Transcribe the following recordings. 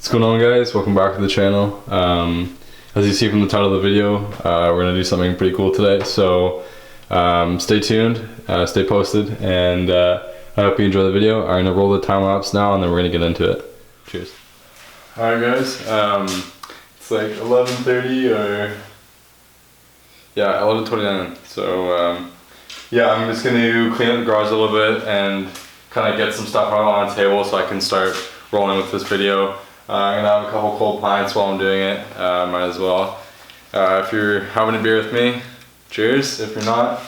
What's going on, guys? Welcome back to the channel. As you see from the title of the video, we're gonna do something pretty cool today, so stay tuned, stay posted, and I hope you enjoy the video. I'm gonna roll the time lapse now and then we're gonna get into it. Cheers. Alright guys, it's like 11:30 or yeah, 11:29. So yeah, I'm just gonna clean up the garage a little bit and kind of get some stuff out on the table so I can start rolling with this video. I'm gonna have a couple cold pints while I'm doing it, might as well. If you're having a beer with me, cheers. If you're not,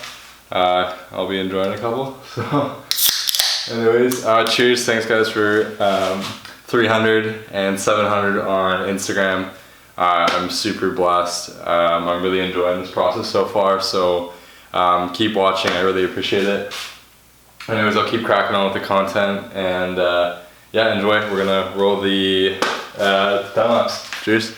I'll be enjoying a couple. So anyways, cheers. Thanks guys for 300 and 700 on Instagram. I'm super blessed. I'm really enjoying this process so far, so keep watching. I really appreciate it. Anyways, I'll keep cracking on with the content and yeah, enjoy. We're gonna roll the time lapse. Cheers.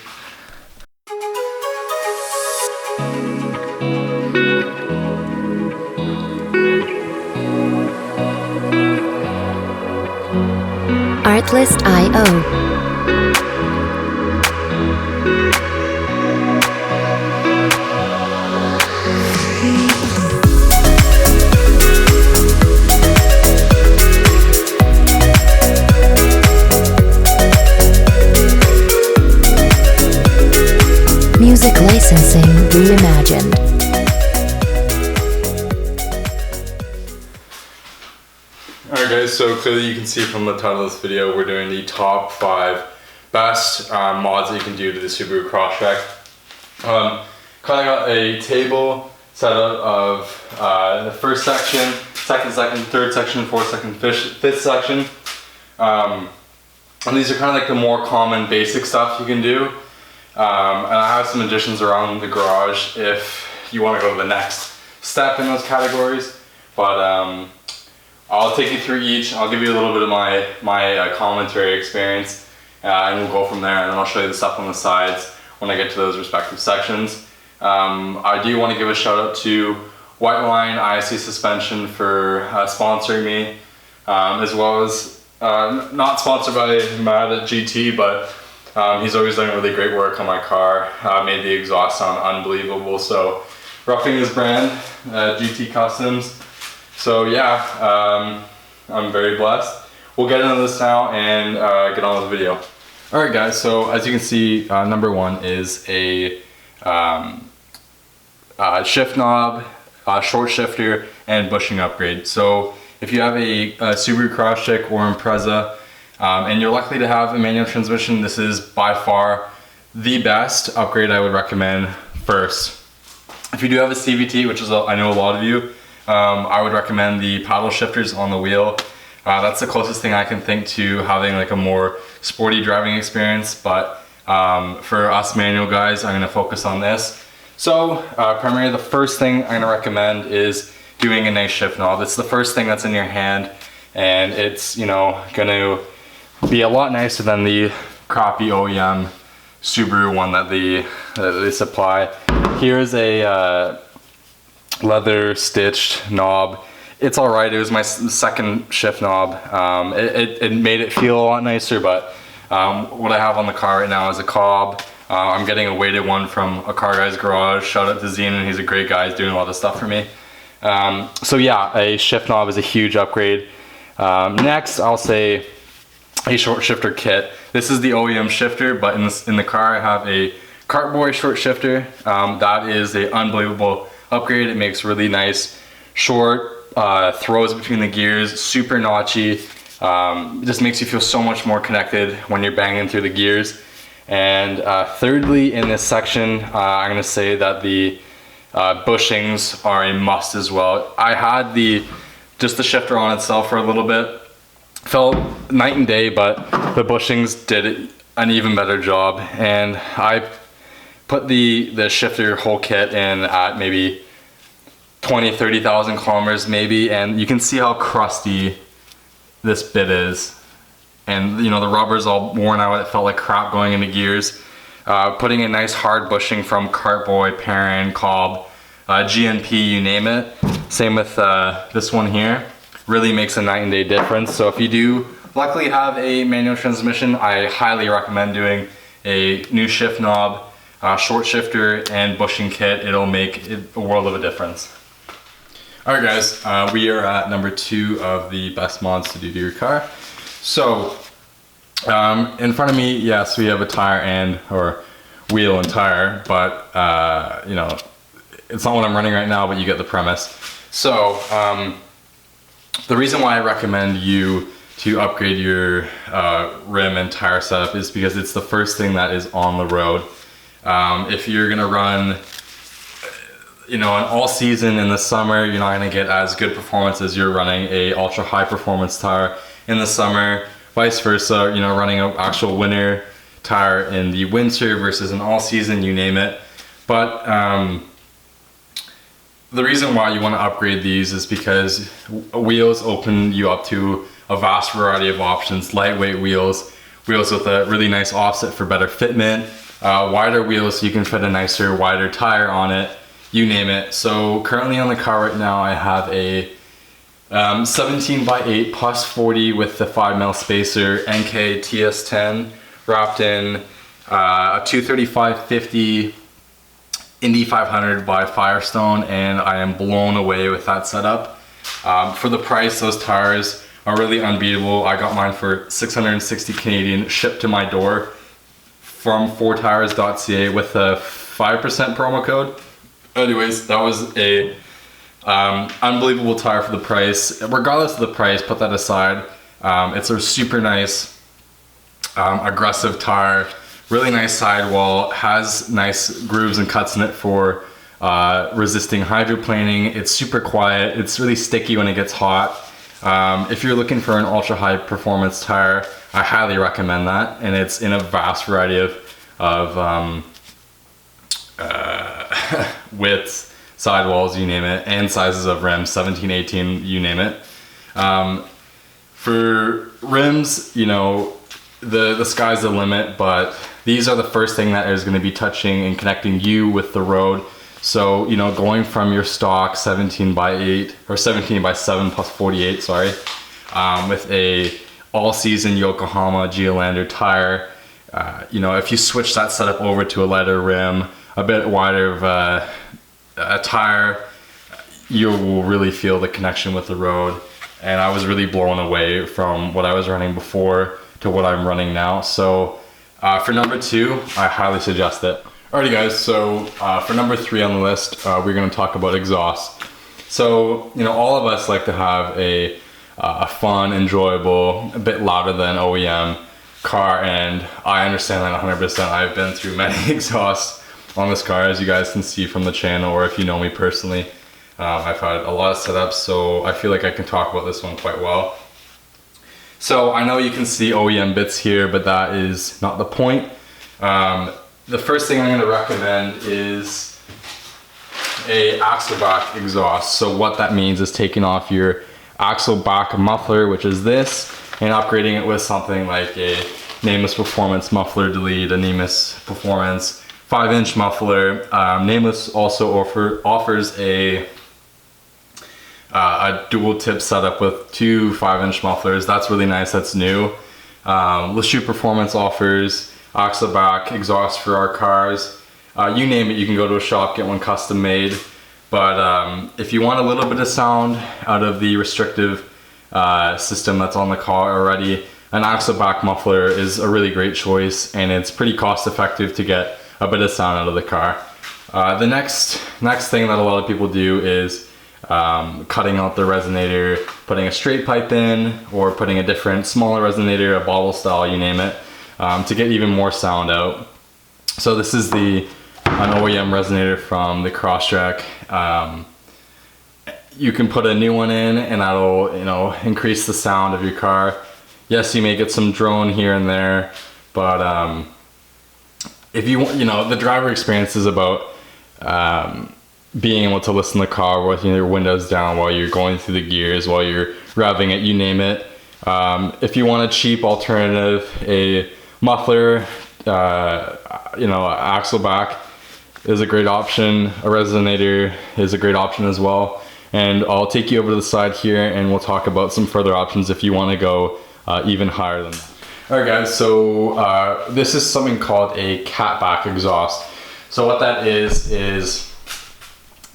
Artlist.io. Music licensing reimagined. Alright guys, so clearly you can see from the title of this video, we're doing the top 5 best mods that you can do to the Subaru Crosstrek. Kind of got a table set out of the first section, second section, third section, fourth section, fifth section. And these are kind of like the more common basic stuff you can do. And I have some additions around the garage if you want to go to the next step in those categories. But I'll take you through each. I'll give you a little bit of my commentary experience, and we'll go from there. And then I'll show you the stuff on the sides when I get to those respective sections. I do want to give a shout out to White Line ISC Suspension for sponsoring me, as well as not sponsored by Mad at GT, but he's always done really great work on my car. Made the exhaust sound unbelievable. So roughing his brand, GT Customs. So yeah, I'm very blessed. We'll get into this now and get on with the video. Alright guys, so as you can see, number 1 is a shift knob, short shifter, and bushing upgrade. So if you have a Subaru Crosstrek or Impreza, and you're likely to have a manual transmission, this is by far the best upgrade I would recommend first. If you do have a CVT, which is I know a lot of you, I would recommend the paddle shifters on the wheel. That's the closest thing I can think to having like a more sporty driving experience, but for us manual guys, I'm gonna focus on this. So primarily the first thing I'm gonna recommend is doing a nice shift knob. It's the first thing that's in your hand, and it's, you know, gonna be a lot nicer than the crappy OEM Subaru one that they supply. Here's a leather stitched knob. It's alright. It was my second shift knob. It made it feel a lot nicer, but what I have on the car right now is a Cobb. I'm getting a weighted one from a car guy's garage. Shout out to Zenon, he's a great guy. He's doing a lot of stuff for me. So yeah, a shift knob is a huge upgrade. Next, I'll say a short shifter kit. This is the OEM shifter, but in the car I have a Cartboy short shifter. That is an unbelievable upgrade. It makes really nice short throws between the gears, super notchy. It just makes you feel so much more connected when you're banging through the gears. And thirdly, in this section, I'm gonna say that the bushings are a must as well. I had just the shifter on itself for a little bit. Felt night and day, but the bushings did an even better job. And I put the shifter whole kit in at maybe 20,000-30,000 kilometers maybe, and you can see how crusty this bit is. And you know, the rubber's all worn out. It felt like crap going into gears. Putting a nice hard bushing from Cartboy, Perrin, Cobb, GNP, you name it. Same with this one here. Really makes a night and day difference. So if you do luckily have a manual transmission. I highly recommend doing a new shift knob, short shifter, and bushing kit. It'll make a world of a difference. Alright guys, we are at number 2 of the best mods to do to your car. So, in front of me, yes, we have a tire or wheel and tire, but you know, it's not what I'm running right now, but you get the premise. So, the reason why I recommend you to upgrade your rim and tire setup is because it's the first thing that is on the road. If you're gonna run, you know, an all season in the summer, you're not gonna get as good performance as you're running a ultra high performance tire in the summer. Vice versa, you know, running an actual winter tire in the winter versus an all season, you name it. But the reason why you want to upgrade these is because wheels open you up to a vast variety of options. Lightweight wheels, wheels with a really nice offset for better fitment, wider wheels so you can fit a nicer, wider tire on it, you name it. So currently on the car right now I have a 17x8 plus 40 with the 5mm spacer NK TS10 wrapped in a 235/50 Indy 500 by Firestone, and I am blown away with that setup. For the price, those tires are really unbeatable. I got mine for 660 Canadian shipped to my door from 4tires.ca with a 5% promo code. Anyways, that was a unbelievable tire for the price. Regardless of the price, put that aside, it's a super nice aggressive tire. Really nice sidewall, has nice grooves and cuts in it for resisting hydroplaning. It's super quiet, it's really sticky when it gets hot. If you're looking for an ultra high performance tire, I highly recommend that, and it's in a vast variety of widths, sidewalls, you name it, and sizes of rims, 17, 18, you name it. For rims, you know, the sky's the limit, but these are the first thing that is going to be touching and connecting you with the road. So, you know, going from your stock 17x8 or 17x7 plus 48, sorry, with a all-season Yokohama Geolandar tire, you know, if you switch that setup over to a lighter rim, a bit wider of a tire, you will really feel the connection with the road. And I was really blown away from what I was running before to what I'm running now. So for number 2, I highly suggest it. Alrighty guys, so for number 3 on the list, we're going to talk about exhaust. So, you know, all of us like to have a fun, enjoyable, a bit louder than OEM car, and I understand that 100%. I've been through many exhausts on this car, as you guys can see from the channel, or if you know me personally. I've had a lot of setups, so I feel like I can talk about this one quite well. So I know you can see OEM bits here, but that is not the point. The first thing I'm going to recommend is a axle back exhaust. So what that means is taking off your axle back muffler, which is this, and upgrading it with something like a Nameless Performance muffler delete, a Nameless Performance 5-inch muffler. Nameless also offers a dual tip setup with 2 5-inch mufflers. That's really nice, that's new. Lachute Performance offers axle back exhaust for our cars. You name it, you can go to a shop, get one custom made. But if you want a little bit of sound out of the restrictive system that's on the car already, an axle back muffler is a really great choice, and it's pretty cost effective to get a bit of sound out of the car. The next thing that a lot of people do is cutting out the resonator, putting a straight pipe in, or putting a different smaller resonator, a bottle style, you name it, to get even more sound out. So this is an OEM resonator from the Crosstrek. You can put a new one in, and that'll, you know, increase the sound of your car. Yes, you may get some drone here and there, but if you want, you know, the driver experience is about being able to listen to the car with your windows down while you're going through the gears, while you're revving it, you name it. If you want a cheap alternative, a muffler, you know, axle back is a great option. A resonator is a great option as well. And I'll take you over to the side here, and we'll talk about some further options if you want to go even higher than that. Alright guys, so this is something called a catback exhaust. So what that is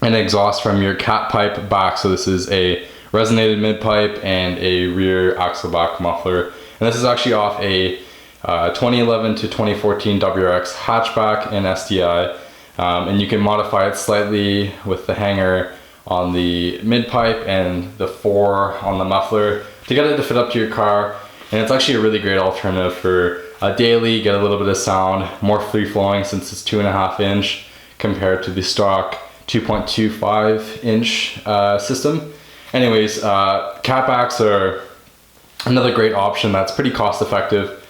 an exhaust from your cat pipe back. So this is a resonated mid pipe and a rear axle back muffler. And this is actually off a 2011 to 2014 WRX hatchback and STI. And you can modify it slightly with the hanger on the mid pipe and the 4 on the muffler to get it to fit up to your car. And it's actually a really great alternative for a daily, get a little bit of sound, more free flowing since it's 2.5 inch compared to the stock 2.25 inch system. Anyways, catbacks are another great option that's pretty cost effective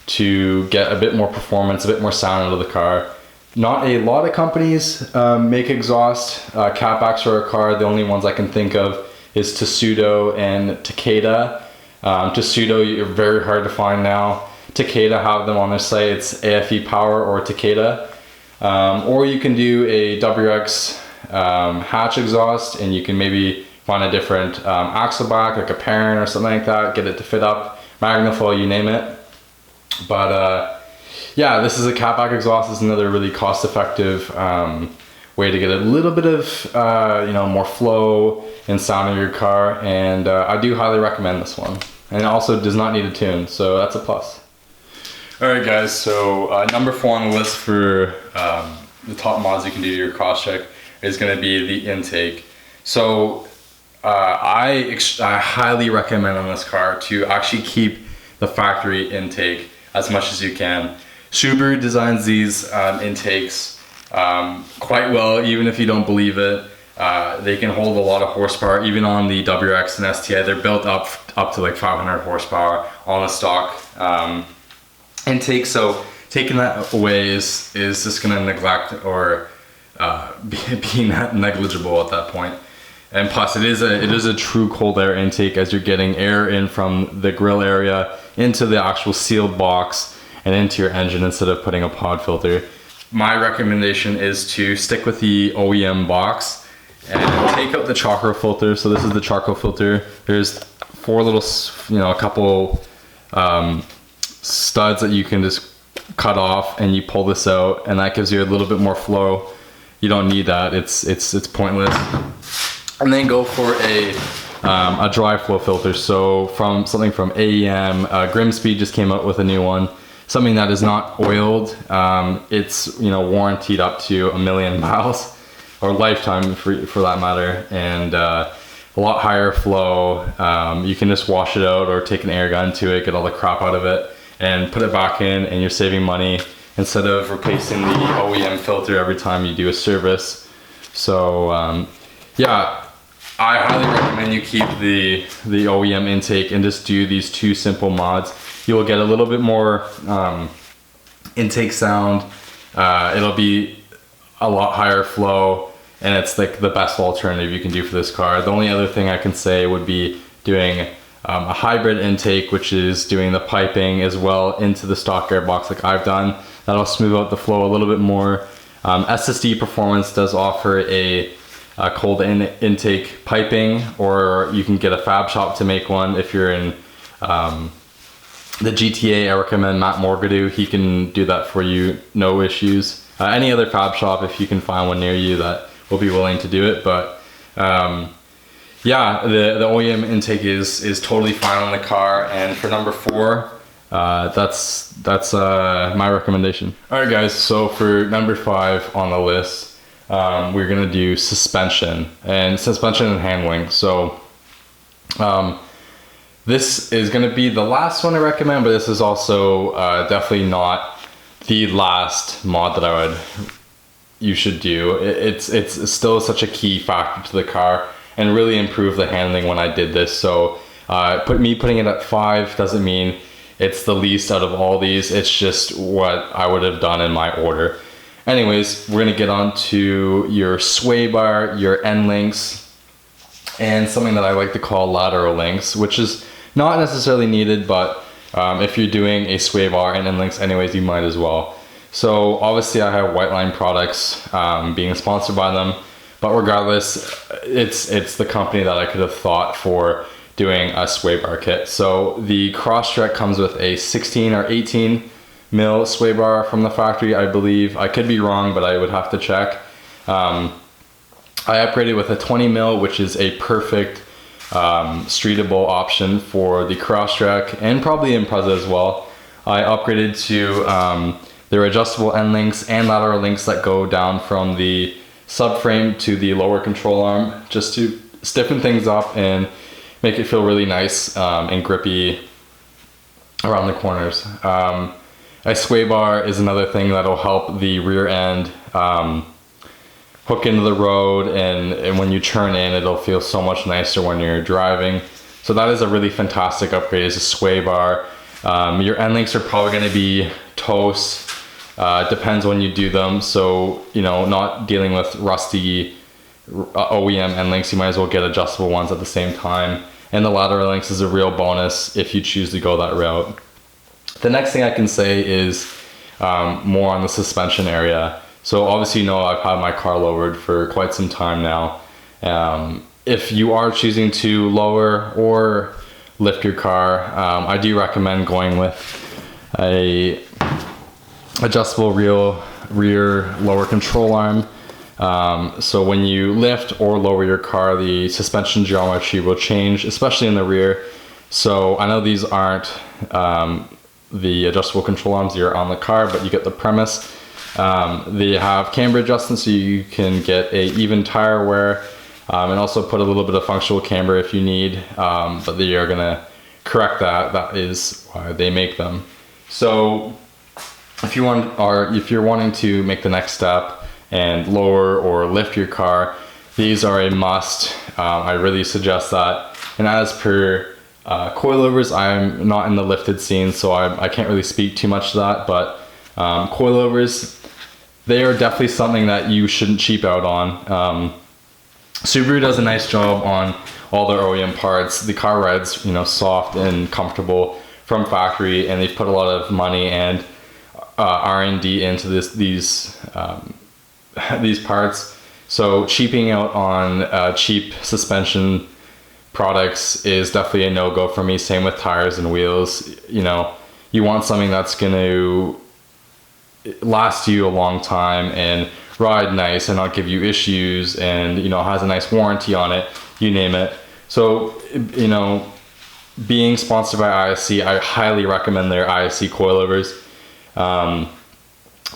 to get a bit more performance, a bit more sound out of the car. Not a lot of companies make exhaust catbacks for a car. The only ones I can think of is Subaru and Takeda. Subaru, you're very hard to find now. Takeda have them on their site. It's AFE Power or Takeda. Or you can do a WX hatch exhaust, and you can maybe find a different axle back, like a Perrin or something like that, get it to fit up, Magnaflow, you name it. But yeah, this is a catback exhaust. It's another really cost-effective way to get a little bit of more flow and sound in your car, and I do highly recommend this one. And it also does not need a tune, so that's a plus. Alright guys, so number 4 on the list for the top mods you can do to your Crosstrek is going to be the intake. So I highly recommend on this car to actually keep the factory intake as much as you can. Subaru designs these intakes quite well, even if you don't believe it. They can hold a lot of horsepower, even on the WRX and STI. They're built up to like 500 horsepower on the stock intake. So taking that away is just gonna neglect or be negligible at that point. And plus, it is a true cold air intake, as you're getting air in from the grill area into the actual sealed box and into your engine instead of putting a pod filter. My recommendation is to stick with the OEM box and take out the charcoal filter. So this is the charcoal filter. There's 4 little, a couple studs that you can just cut off, and you pull this out, and that gives you a little bit more flow. You don't need that. It's pointless. And then go for a dry flow filter. So from something from AEM, Grimspeed just came out with a new one. Something that is not oiled. It's warranted up to 1 million miles, or lifetime for that matter, and a lot higher flow. You can just wash it out or take an air gun to it, get all the crap out of it, and put it back in, and you're saving money instead of replacing the OEM filter every time you do a service. So yeah, I highly recommend you keep the OEM intake and just do these 2 simple mods. You will get a little bit more intake sound. It'll be a lot higher flow, and it's like the best alternative you can do for this car. The only other thing I can say would be doing a hybrid intake, which is doing the piping as well into the stock airbox like I've done. That'll smooth out the flow a little bit more. SSD Performance does offer a cold intake piping, or you can get a fab shop to make one. If you're in the GTA, I recommend Matt Morgadoo. He can do that for you, no issues. Any other fab shop, if you can find one near you, that will be willing to do it. But yeah, the OEM intake is totally fine on the car. And for number 4, that's my recommendation. All right, guys. So for number 5 on the list, we're gonna do suspension and handling. So this is gonna be the last one I recommend, but this is also definitely not the last mod that you should do. It's still such a key factor to the car and really improved the handling when I did this. So putting it at 5 doesn't mean it's the least out of all these. It's just what I would have done in my order. Anyways, we're gonna get on to your sway bar, your end links, and something that I like to call lateral links, which is not necessarily needed, but if you're doing a sway bar and end links anyways, you might as well. So obviously I have White Line products, being sponsored by them, but regardless, it's the company that I could have thought for doing a sway bar kit. So the Crosstrek comes with a 16 or 18 mil sway bar from the factory, I believe. I could be wrong, but I would have to check. I upgraded with a 20 mil, which is a perfect streetable option for the Crosstrek and probably Impreza as well. I upgraded to their adjustable end links and lateral links that go down from the subframe to the lower control arm, just to stiffen things up and make it feel really nice and grippy around the corners. A sway bar is another thing that'll help the rear end hook into the road, and when you turn in, it'll feel so much nicer when you're driving. So that is a really fantastic upgrade, is a sway bar. Your end links are probably going to be toast. Depends when you do them. So, you know, not dealing with rusty OEM end links, you might as well get adjustable ones at the same time. And the lateral links is a real bonus if you choose to go that route. The next thing I can say is more on the suspension area. So obviously, you know, I've had my car lowered for quite some time now. If you are choosing to lower or lift your car, I do recommend going with a adjustable rear lower control arm. So when you lift or lower your car, the suspension geometry will change, especially in the rear. So I know these aren't the adjustable control arms that are on the car, but you get the premise. They have camber adjustment, so you can get a even tire wear, and also put a little bit of functional camber if you need, but they are gonna correct that. That is why they make them. So if you're wanting to make the next step and lower or lift your car, these are a must. I really suggest that. And as per coilovers, I'm not in the lifted scene, so I can't really speak too much to that, but coilovers, they are definitely something that you shouldn't cheap out on. Subaru does a nice job on all their OEM parts. The car rides, you know, soft and comfortable from factory, and they've put a lot of money and R&D into these parts. So cheaping out on cheap suspension products is definitely a no-go for me. Same with tires and wheels. You know, you want something that's going to last you a long time and ride nice and not give you issues, and, you know, has a nice warranty on it, you name it. So, you know, being sponsored by ISC, I highly recommend their ISC coilovers.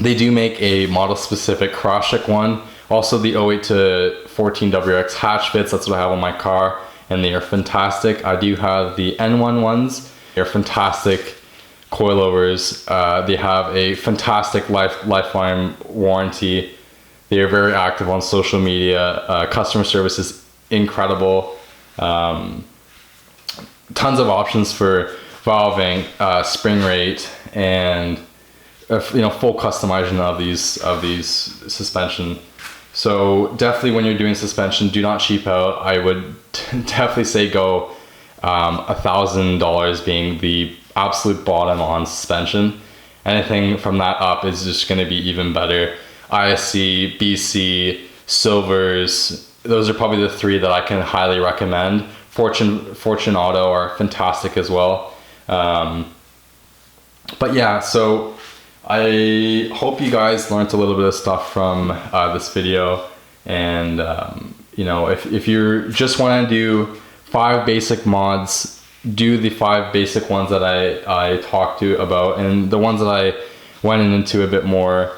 They do make a model specific Crosstrek one, also the 08 to 14 WX hatch fits. That's what I have on my car, and they are fantastic. I do have the N1 ones. They're fantastic coilovers. They have a fantastic lifetime warranty. They are very active on social media. Customer service is incredible. Tons of options for valving, spring rate, and you know, full customization of these suspension. So definitely, when you're doing suspension, do not cheap out. I would definitely say go $1,000 being the absolute bottom on suspension. Anything from that up is just going to be even better. ISC, BC, Silvers, those are probably the three that I can highly recommend. Fortune Auto are fantastic as well. But yeah, so I hope you guys learned a little bit of stuff from this video. And you know, if you just want to do 5 basic mods, do the 5 basic ones that I talked to about, and the ones that I went into a bit more,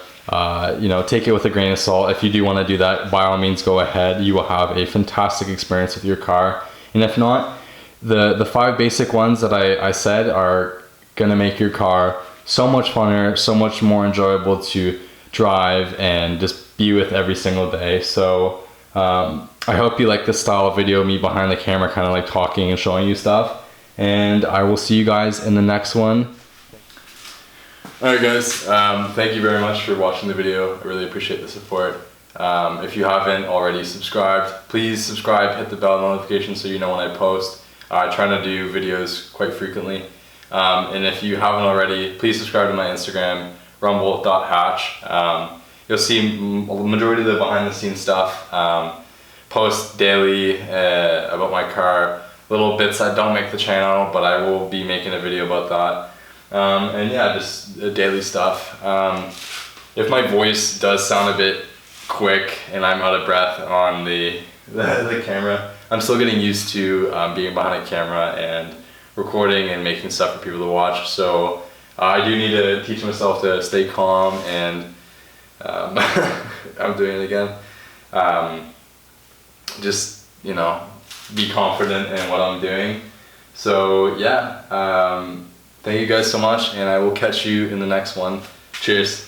you know, take it with a grain of salt. If you do want to do that, by all means go ahead. You will have a fantastic experience with your car. And if not, the 5 basic ones that I said are gonna make your car so much funner, so much more enjoyable to drive and just be with every single day. So I hope you like this style of video, me behind the camera kind of like talking and showing you stuff. And I will see you guys in the next one. Alright guys, thank you very much for watching the video. I really appreciate the support. If you haven't already subscribed, please subscribe, hit the bell notification so you know when I post. I try to do videos quite frequently. And if you haven't already, please subscribe to my Instagram, rumble.hatch. You'll see the majority of the behind the scenes stuff. Post daily about my car, little bits that don't make the channel, but I will be making a video about that. And yeah, just daily stuff. If my voice does sound a bit quick and I'm out of breath on the camera, I'm still getting used to being behind a camera and recording and making stuff for people to watch. So I do need to teach myself to stay calm and I'm doing it again. Just, you know, be confident in what I'm doing. So yeah, thank you guys so much, and I will catch you in the next one. Cheers.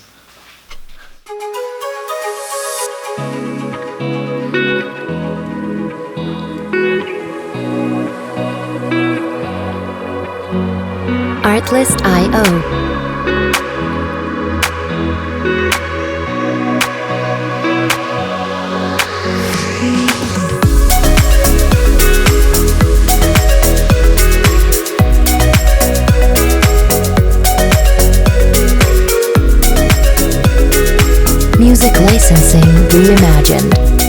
Artlist.io. Music licensing reimagined.